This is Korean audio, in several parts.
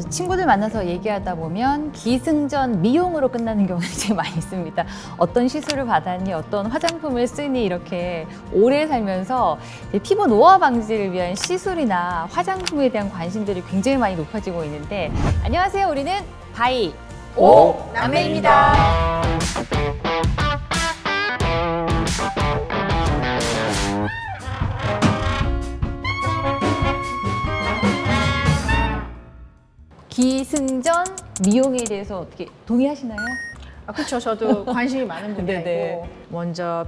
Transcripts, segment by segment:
친구들 만나서 얘기하다 보면 기승전 미용으로 끝나는 경우가 되게 많이 있습니다. 어떤 시술을 받았니, 어떤 화장품을 쓰니 이렇게 오래 살면서 피부 노화 방지를 위한 시술이나 화장품에 대한 관심들이 굉장히 많이 높아지고 있는데, 안녕하세요. 우리는 바이 오 남매입니다. 기승전 미용에 대해서 어떻게 동의하시나요? 그렇죠. 저도 관심이 많은 분야이고 먼저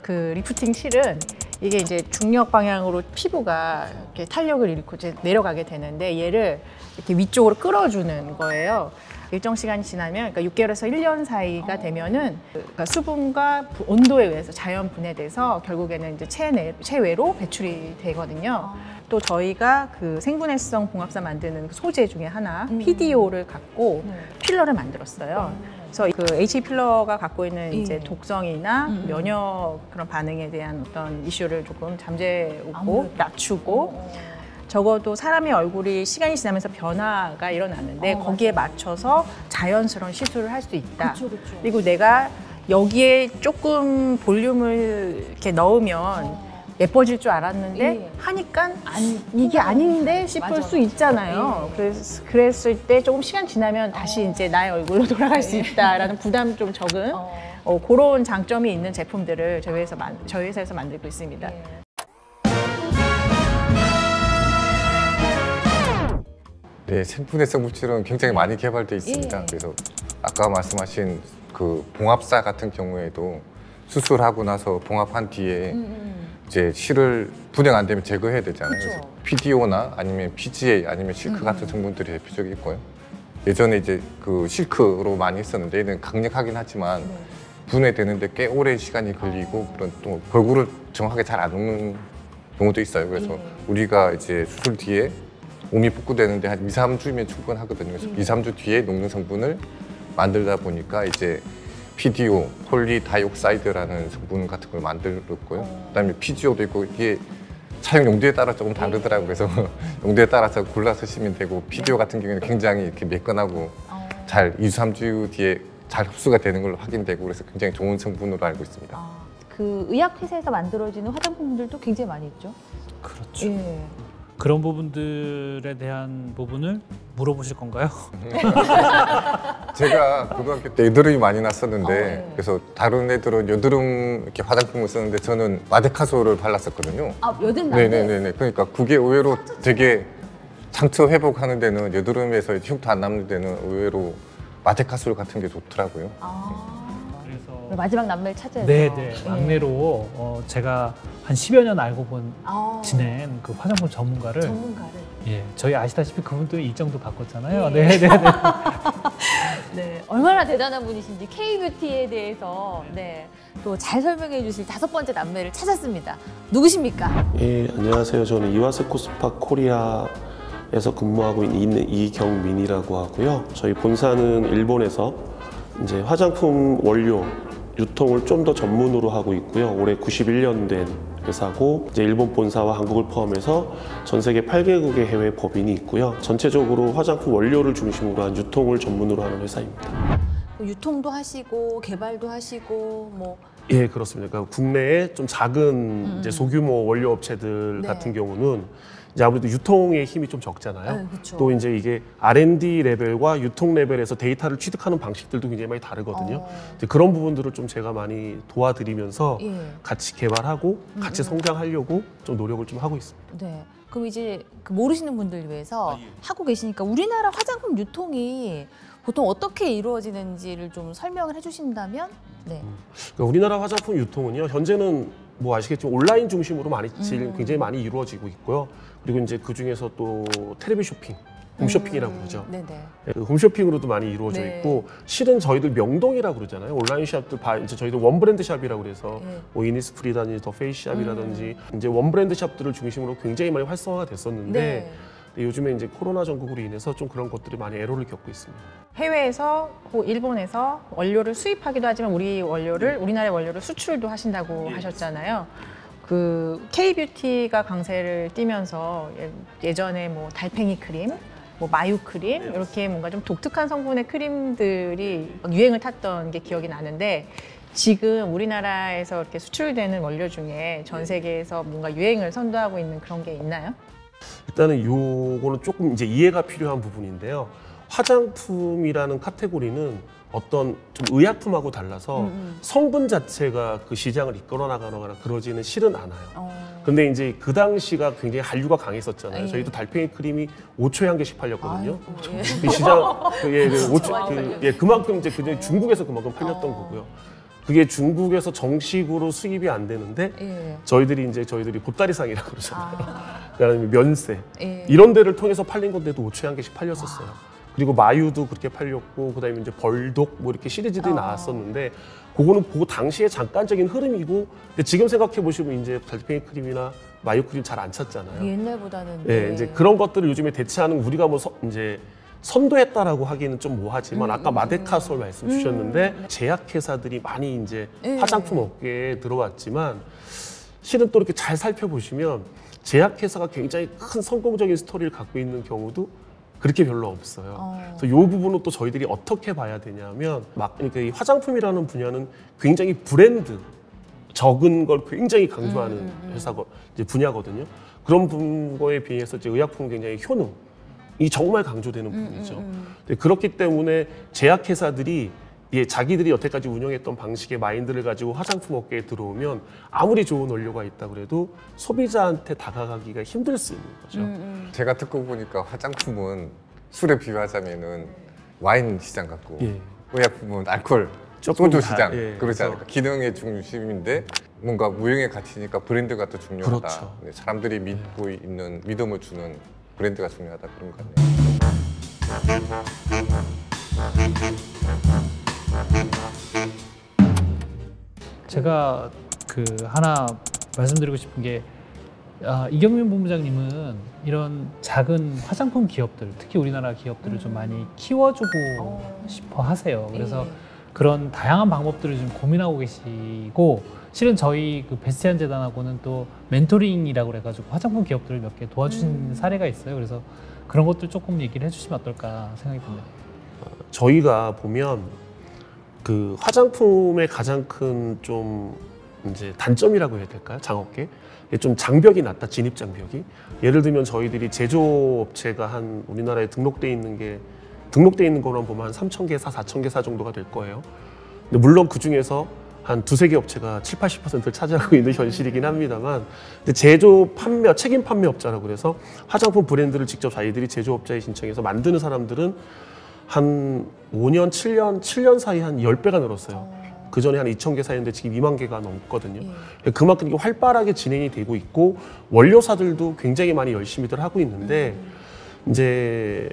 리프팅 실은 이게 이제 중력 방향으로 피부가 이렇게 탄력을 잃고 이제 내려가게 되는데 얘를 이렇게 위쪽으로 끌어주는 거예요. 일정 시간이 지나면, 그러니까 6개월에서 1년 사이가 되면은 그러니까 수분과 온도에 의해서 자연 분해돼서 결국에는 이제 체외로 배출이 되거든요. 또 저희가 그 생분해성 봉합사 만드는 소재 중에 하나 PDO를 갖고 필러를 만들었어요. 그래서 그 H 필러가 갖고 있는 이제 독성이나 면역 그런 반응에 대한 어떤 이슈를 조금 잠재우고 낮추고, 적어도 사람의 얼굴이 시간이 지나면서 변화가 일어나는데 거기에 맞춰서 자연스러운 시술을 할 수 있다. 그리고 내가 여기에 조금 볼륨을 이렇게 넣으면 예뻐질 줄 알았는데 하니까 이게 아닌데 싶을 수 있잖아요. 그랬을 때 조금 시간 지나면 다시 이제 나의 얼굴로 돌아갈 수 있다라는 부담 좀 적은 그런 장점이 있는 제품들을 저희 회사에서 만들고 있습니다. 네, 생분해성 물질은 굉장히 많이 개발되어 있습니다. 그래서 아까 말씀하신 그 봉합사 같은 경우에도 수술하고 나서 봉합한 뒤에 이제 실을 분해가 안 되면 제거해야 되잖아요. 그래서 PDO나 아니면 PGA 아니면 실크 같은 성분들이 대표적이고요. 예전에 이제 그 실크로 많이 했었는데 얘는 강력하긴 하지만 분해되는데 꽤 오랜 시간이 걸리고 그런 또 걸구를 정확하게 잘 안 녹는 경우도 있어요. 그래서 우리가 이제 수술 뒤에 몸이 복구되는데 한 2, 3주면 충분하거든요. 그래서 2, 3주 뒤에 녹는 성분을 만들다 보니까 이제 PDO, 폴리다이옥사이드라는 성분 같은 걸 만들었고요. 그다음에 PGO도 있고 이게 사용 용도에 따라 조금 다르더라고요. 그래서 용도에 따라서 골라 쓰시면 되고, PDO 같은 경우에는 굉장히 이렇게 매끈하고 잘 2, 3주 뒤에 잘 흡수가 되는 걸로 확인되고, 그래서 굉장히 좋은 성분으로 알고 있습니다. 그 의약회사에서 만들어지는 화장품들도 굉장히 많이 있죠? 그렇죠. 그런 부분들에 대한 부분을 물어보실 건가요? 제가 고등학교 때 여드름이 많이 났었는데 그래서 다른 애들은 여드름 이렇게 화장품을 쓰는데 저는 마데카솔을 발랐었거든요. 여드름 날 때? 네네네. 그러니까 그게 의외로 되게 상처 회복하는 데는, 여드름에서 흉터 안 남는 데는 의외로 마데카솔 같은 게 좋더라고요. 그래서 마지막 남매를 찾아야죠. 네네. 막내로 제가 한 10여 년 알고 지낸 그 화장품 전문가를. 예, 저희 아시다시피 그분도 일정도 바꿨잖아요. 네네네. 네, 얼마나 대단한 분이신지 K-뷰티에 대해서 또 잘 설명해 주실 5번째 남매를 찾았습니다. 누구십니까? 예, 안녕하세요. 저는 이와세코 스파 코리아에서 근무하고 있는 이경민이라고 하고요. 저희 본사는 일본에서 이제 화장품 원료 유통을 좀 더 전문으로 하고 있고요. 올해 91년 된 회사고, 이제 일본 본사와 한국을 포함해서 전 세계 8개국의 해외 법인이 있고요. 전체적으로 화장품 원료를 중심으로 한 유통을 전문으로 하는 회사입니다. 유통도 하시고 개발도 하시고 뭐. 예, 그렇습니다. 그러니까 국내에 좀 작은 이제 소규모 원료 업체들 같은 경우는 이제 아무래도 유통의 힘이 좀 적잖아요. 또 이제 이게 R&D 레벨과 유통 레벨에서 데이터를 취득하는 방식들도 굉장히 많이 다르거든요. 이제 그런 부분들을 좀 제가 많이 도와드리면서 같이 개발하고 같이 성장하려고 좀 노력을 좀 하고 있습니다. 네. 그럼 이제 그 모르시는 분들 위해서 하고 계시니까 우리나라 화장품 유통이 보통 어떻게 이루어지는지를 좀 설명을 해주신다면? 그러니까 우리나라 화장품 유통은요, 현재는 뭐 아시겠지만 온라인 중심으로 굉장히 많이 이루어지고 있고요. 그리고 이제 그 중에서 또 텔레비 쇼핑, 홈쇼핑이라고 그러죠. 그 홈쇼핑으로도 많이 이루어져 있고, 실은 저희들 명동이라고 그러잖아요. 온라인 샵들 이제 저희들 원 브랜드 샵이라고 그래서 뭐 이니스프리라든지 더 페이스샵이라든지 이제 원 브랜드 샵들을 중심으로 굉장히 많이 활성화가 됐었는데 요즘에 이제 코로나 전국으로 인해서 좀 그런 것들이 많이 애로를 겪고 있습니다. 해외에서, 일본에서 원료를 수입하기도 하지만 우리나라의 원료를 수출도 하신다고 하셨잖아요. 그 K-뷰티가 강세를 띠면서 예전에 뭐 달팽이 크림, 뭐 마유 크림 이렇게 뭔가 좀 독특한 성분의 크림들이 막 유행을 탔던 게 기억이 나는데 지금 우리나라에서 이렇게 수출되는 원료 중에 전 세계에서 뭔가 유행을 선도하고 있는 그런 게 있나요? 일단은 요거는 조금 이제 이해가 필요한 부분인데요. 화장품이라는 카테고리는 어떤 좀 의약품하고 달라서 성분 자체가 그 시장을 이끌어 나가거나 그러지는 실은 않아요. 근데 이제 그 당시가 굉장히 한류가 강했었잖아요. 저희도 달팽이 크림이 5초에 한 개씩 팔렸거든요. 그 시장 그만큼 이제 그냥 중국에서 그만큼 팔렸던 거고요. 그게 중국에서 정식으로 수입이 안 되는데 저희들이 보따리상이라고 그러잖아요. 그다음에 면세 이런 데를 통해서 팔린 건데도 5초에 한 개씩 팔렸었어요. 그리고 마유도 그렇게 팔렸고 그다음에 이제 벌독 뭐 이렇게 시리즈들이 나왔었는데 그거는 그 당시에 잠깐적인 흐름이고 근데 지금 생각해 보시면 이제 달팽이 크림이나 마유 크림 잘 안 찾잖아요. 옛날보다는 네, 이제 그런 것들을 요즘에 대체하는 우리가 뭐 이제 선도했다라고 하기는 좀 뭐하지만 아까 마데카솔 말씀 주셨는데 제약회사들이 많이 이제 화장품 업계에 들어왔지만 실은 또 이렇게 잘 살펴보시면 제약회사가 굉장히 큰 성공적인 스토리를 갖고 있는 경우도 그렇게 별로 없어요. 그래서 이 부분은 또 저희들이 어떻게 봐야 되냐면 그러니까 이 화장품이라는 분야는 굉장히 브랜드 적은 걸 굉장히 강조하는 회사고 이제 분야거든요. 그런 거에 비해서 이제 의약품은 굉장히 효능이 정말 강조되는 부분이죠. 그렇기 때문에 제약회사들이 자기들이 여태까지 운영했던 방식의 마인드를 가지고 화장품 업계에 들어오면 아무리 좋은 원료가 있다 그래도 소비자한테 다가가기가 힘들 수 있는 거죠. 제가 듣고 보니까 화장품은 술에 비유하자면은 와인 시장 같고 의약품은 알코올, 소주 시장 그러지 않을까. 기능의 중심인데 뭔가 무형의 가치니까 브랜드가 또 중요하다. 그렇죠. 사람들이 믿고 있는 믿음을 주는 브랜드가 중요하다 그런 것 같네요. 제가 그 하나 말씀드리고 싶은 게 이경민 본부장님은 이런 작은 화장품 기업들, 특히 우리나라 기업들을 좀 많이 키워주고 싶어 하세요. 그래서 그런 다양한 방법들을 좀 고민하고 계시고 실은 저희 그 베스티안 재단하고는 또 멘토링이라고 그래가지고 화장품 기업들을 몇 개 도와주신 사례가 있어요. 그래서 그런 것들 조금 얘기를 해주시면 어떨까 생각이 듭니다. 저희가 보면 그 화장품의 가장 큰 좀 이제 단점이라고 해야 될까요? 장업계 좀 장벽이 낮다. 진입 장벽이. 예를 들면 저희들이 제조업체가 한 우리나라에 등록돼 있는 거로 보면 한 3,000개사, 4,000개사 정도가 될 거예요. 근데 물론 그 중에서 한 두세 개 업체가 70~80%를 차지하고 있는 현실이긴 합니다만 근데 제조 판매, 책임 판매업자라고 그래서 화장품 브랜드를 직접 자기들이 제조업자에 신청해서 만드는 사람들은 한 5년, 7년 사이 한 10배가 늘었어요. 그 전에 한 2,000개사였는데 지금 2만 개가 넘거든요. 그만큼 이게 활발하게 진행이 되고 있고 원료사들도 굉장히 많이 열심히들 하고 있는데 이제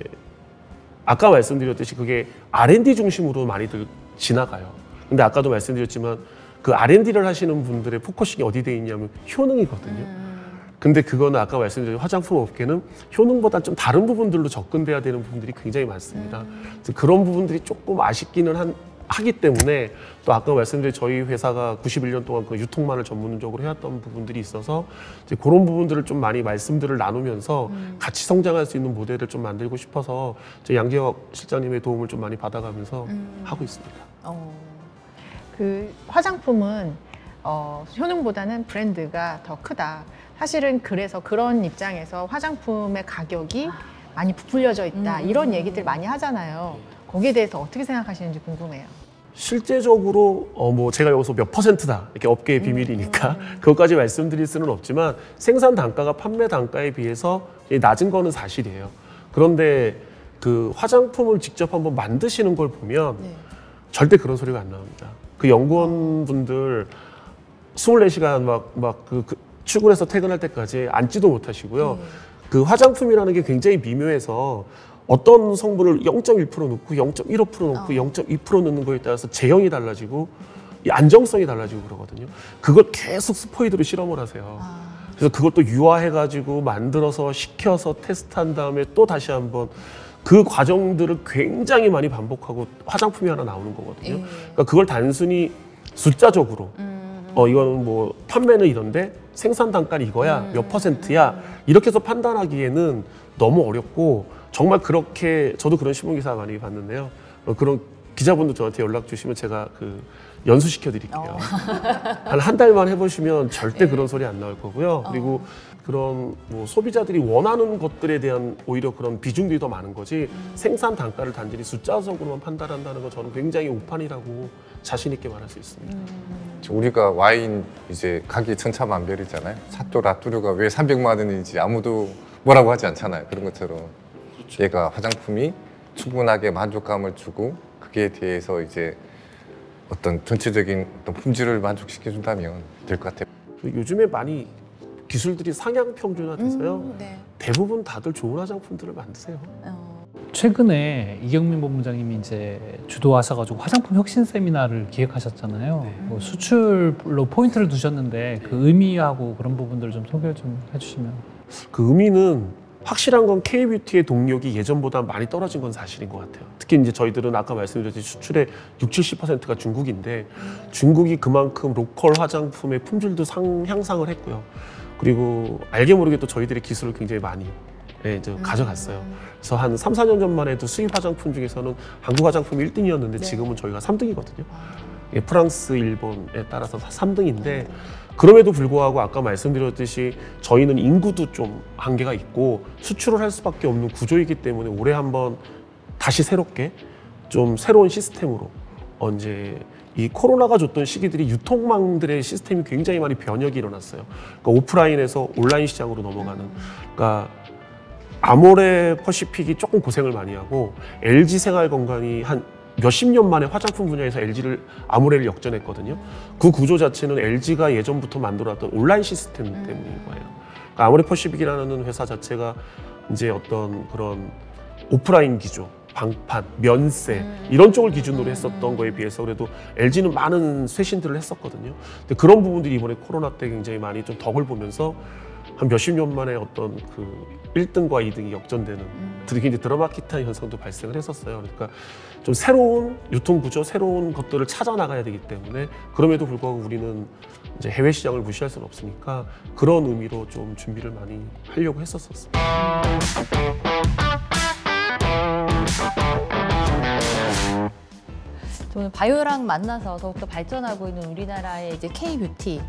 아까 말씀드렸듯이 그게 R&D 중심으로 많이들 지나가요. 근데 아까도 말씀드렸지만 그 R&D를 하시는 분들의 포커싱이 어디 돼 있냐면 효능이거든요. 근데 그거는 아까 말씀드린 화장품 업계는 효능보다 좀 다른 부분들로 접근돼야 되는 부분들이 굉장히 많습니다. 그래서 그런 부분들이 조금 아쉽기는 하기 때문에 또 아까 말씀드린 저희 회사가 91년 동안 그 유통만을 전문적으로 해왔던 부분들이 있어서 이제 그런 부분들을 좀 많이 말씀들을 나누면서 같이 성장할 수 있는 모델을 좀 만들고 싶어서 양재혁 실장님의 도움을 좀 많이 받아가면서 하고 있습니다. 그 화장품은 효능보다는 브랜드가 더 크다. 사실은 그래서 그런 입장에서 화장품의 가격이 많이 부풀려져 있다. 이런 얘기들 많이 하잖아요. 거기에 대해서 어떻게 생각하시는지 궁금해요. 실제적으로 뭐 제가 여기서 몇 %다 이렇게 업계의 비밀이니까 그것까지 말씀드릴 수는 없지만 생산 단가가 판매 단가에 비해서 낮은 거는 사실이에요. 그런데 그 화장품을 직접 한번 만드시는 걸 보면 절대 그런 소리가 안 나옵니다. 그 연구원분들 24시간 그 출근해서 퇴근할 때까지 앉지도 못하시고요. 그 화장품이라는 게 굉장히 미묘해서 어떤 성분을 0.1% 넣고 0.15% 넣고 0.2% 넣는 거에 따라서 제형이 달라지고 이 안정성이 달라지고 그러거든요. 그걸 계속 스포이드로 실험을 하세요. 그래서 그걸 또 유화해가지고 만들어서 식혀서 테스트한 다음에 또 다시 한번 그 과정들을 굉장히 많이 반복하고 화장품이 하나 나오는 거거든요. 그러니까 그걸 단순히 숫자적으로 이거는 뭐 판매는 이런데 생산 단가는 이거야 몇 %야 이렇게 해서 판단하기에는 너무 어렵고 정말 그렇게 저도 그런 신문 기사 많이 봤는데요. 그런 기자분도 저한테 연락 주시면 제가 그 연수시켜 드릴게요. 한 달만 해보시면 절대 그런 소리 안 나올 거고요. 그리고 그런 뭐 소비자들이 원하는 것들에 대한 오히려 그런 비중들이 더 많은 거지 생산 단가를 단순히 숫자적으로만 판단한다는 건 저는 굉장히 오판이라고 자신 있게 말할 수 있습니다. 우리가 와인 이제 가격이 천차만별이잖아요. 사또 라뚜르가 왜 300만 원인지 아무도 뭐라고 하지 않잖아요. 그런 것처럼 얘가 화장품이 충분하게 만족감을 주고 그에 대해서 이제 어떤 전체적인 어떤 품질을 만족시켜준다면 될 것 같아요. 요즘에 많이 기술들이 상향 평준화돼서요. 네. 대부분 다들 좋은 화장품들을 만드세요. 최근에 이경민 본부장님이 이제 주도하셔가지고 화장품 혁신 세미나를 기획하셨잖아요. 뭐 수출로 포인트를 두셨는데 그 의미하고 그런 부분들을 좀 소개를 좀 해주시면. 그 의미는 확실한 건 K-뷰티의 동력이 예전보다 많이 떨어진 건 사실인 것 같아요. 특히 이제 저희들은 아까 말씀드렸듯이 수출의 60~70%가 중국인데 중국이 그만큼 로컬 화장품의 품질도 향상을 했고요. 그리고 알게 모르게 또 저희들의 기술을 굉장히 많이 이제 가져갔어요. 그래서 한 3~4년 전만 해도 수입 화장품 중에서는 한국 화장품이 1등이었는데 지금은 저희가 3등이거든요. 프랑스, 일본에 따라서 3등인데 그럼에도 불구하고 아까 말씀드렸듯이 저희는 인구도 좀 한계가 있고 수출을 할 수밖에 없는 구조이기 때문에 올해 한번 다시 새롭게 좀 새로운 시스템으로 이제 이 코로나가 줬던 시기들이 유통망들의 시스템이 굉장히 많이 변혁이 일어났어요. 그러니까 오프라인에서 온라인 시장으로 넘어가는. 그러니까 아모레 퍼시픽이 조금 고생을 많이 하고 LG 생활건강이 한 몇십 년 만에 화장품 분야에서 아모레를 역전했거든요. 그 구조 자체는 LG가 예전부터 만들어왔던 온라인 시스템 때문인 거예요. 그러니까 아모레 퍼시픽이라는 회사 자체가 이제 어떤 그런 오프라인 기조, 방판, 면세 이런 쪽을 기준으로 했었던 거에 비해서 그래도 LG는 많은 쇄신들을 했었거든요. 근데 그런 부분들이 이번에 코로나 때 굉장히 많이 좀 덕을 보면서 한 몇십 년 만에 어떤 그 1등과 2등이 역전되는 되게 이제 드라마틱한 현상도 발생을 했었어요. 그러니까 좀 새로운 유통 구조, 새로운 것들을 찾아 나가야 되기 때문에 그럼에도 불구하고 우리는 이제 해외 시장을 무시할 수는 없으니까 그런 의미로 좀 준비를 많이 하려고 했었습니다. 저는 바이오랑 만나서 더욱더 발전하고 있는 우리나라의 이제 K-뷰티,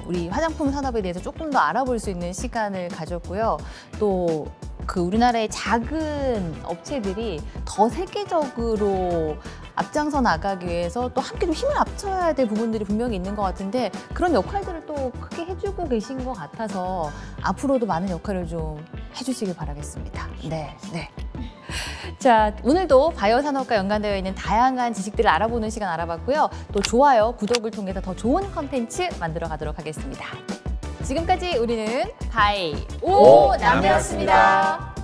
우리 화장품 산업에 대해서 조금 더 알아볼 수 있는 시간을 가졌고요. 또 그 우리나라의 작은 업체들이 더 세계적으로 앞장서 나가기 위해서 또 함께 좀 힘을 합쳐야 될 부분들이 분명히 있는 것 같은데 그런 역할들을 또 크게 해주고 계신 것 같아서 앞으로도 많은 역할을 좀 해주시길 바라겠습니다. 네. 자, 오늘도 바이오 산업과 연관되어 있는 다양한 지식들을 알아보는 시간 알아봤고요. 또 좋아요, 구독을 통해서 더 좋은 컨텐츠 만들어 가도록 하겠습니다. 지금까지 우리는 바이오 남매였습니다.